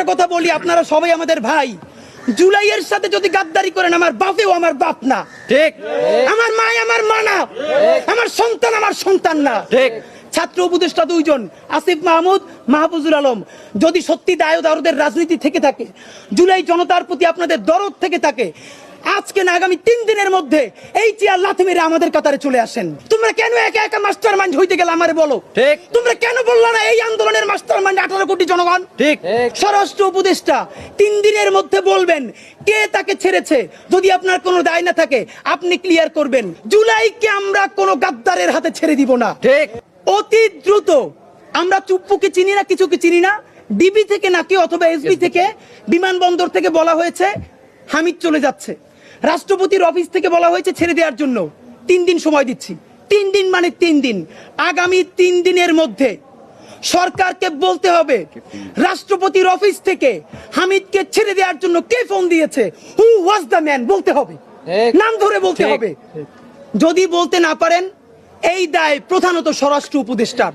কথা বলি, আপনারা সবাই আমাদের ভাই। জুলাইয়ের সাথে যদি গাদ্দারি করেন, আমার বাপেও আমার বাপ না, ঠিক। আমার মা আমার মা না, আমার সন্তান আমার সন্তান না, ঠিক। ছাত্র উপদেষ্টা দুইজন, আসিফ মাহমুদ, মাহফুজুল আলম, যদি সত্যি দায় দারদের রাজনীতি থেকে থাকে, জুলাই জনতার প্রতি আপনাদের দরদ থেকে থাকে, আজকে না আগামী 3 দিনের মধ্যে এই চেয়ার লাথি মেরে আমাদের কাতারে চলে আসেন। তোমরা কেন একা একা মাস্টার মাইন্ড হইতে গেলে আমারে বলো। ঠিক। তোমরা কেন বললা না এই আন্দোলনের মাস্টার মাইন্ড 18 কোটি জনগণ? ঠিক। স্বরাষ্ট্র উপদেষ্টা 3 দিনের মধ্যে বলবেন কে তাকে ছেড়েছে। যদি আপনার কোনো দায় না থাকে আপনি ক্লিয়ার করবেন। জুলাইকে আমরা কোনো গাদ্দারের হাতে ছেড়ে দিব না। ঠিক। অতি দ্রুত আমরা চুপ্পুকে চিনি না, কিছুকে চিনি না, ডিবি থেকে নাকি অথবা এসবি থেকে, বিমানবন্দর থেকে বলা হয়েছে হামিদ চলে যাচ্ছে, রাষ্ট্রপতির অফিস থেকে বলা হয়েছে ছেড়ে দেওয়ার জন্য। 3 দিন সময় দিচ্ছি। 3 দিন মানে 3 দিন। আগামী 3 দিনের মধ্যে সরকারকে বলতে হবে রাষ্ট্রপতির অফিস থেকে হামিদকে ছেড়ে দেওয়ার জন্য কে ফোন দিয়েছে, হু ওয়াজ দ্য ম্যান বলতে হবে, নাম ধরে বলতে হবে। যদি বলতে না পারেন, এই দায় প্রধানত স্বরাষ্ট্র উপদেষ্টার।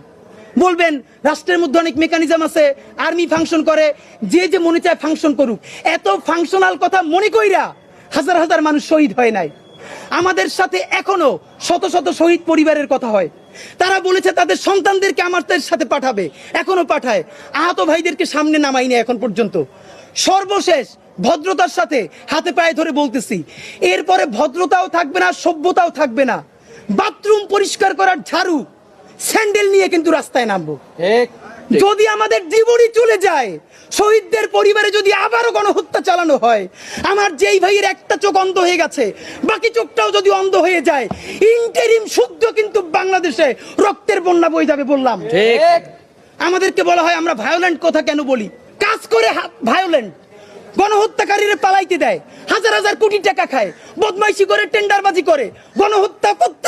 বলবেন রাষ্ট্রের মধ্যে অনেক মেকানিজম আছে, আর্মি ফাংশন করে, যে যে মনে চায় ফাংশন করুক। এত ফাংশনাল কথা মনে কইরা হাজার হাজার মানুষ শহীদ হয় নাই। আমাদের সাথে এখনো শত শত শহীদ পরিবারের কথা হয়। তারা বলেছে তাদের সন্তানদেরকে আমাদের সাথে পাঠাবে, এখনো পাঠায়। আহত ভাইদেরকে সামনে নামাইনি এখন পর্যন্ত। সর্বশেষ ভদ্রতার সাথে হাতে পায়ে ধরে বলতেছি, এরপরে ভদ্রতাও থাকবে না, সভ্যতাও থাকবে না। বাথরুম পরিষ্কার করার ঝাড়ু, স্যান্ডেল নিয়ে কিন্তু রাস্তায় নামবো। যদি আমাদের জীবনই চলে যায়, শহীদদের পরিবারে যদি আবারও গণহত্যা চালানো হয়, আমার যেই ভাইয়ের একটা চোখ অন্ধ হয়ে গেছে, বাকি চোখটাও যদি অন্ধ হয়ে যায়, ইন্টারিম শুদ্ধ কিন্তু বাংলাদেশে রক্তের বন্যা বয়ে যাবে। বললাম আমাদেরকে বলা হয় আমরা ভায়োলেন্ট কথা কেন বলি, কাজ করে ভায়োলেন্ট। গণহত্যাকারীরা পালাইতে দেয়, হাজার হাজার কোটি টাকা খায়, বদমাইশি করে, টেন্ডারবাজি করে, গণহত্যা করতে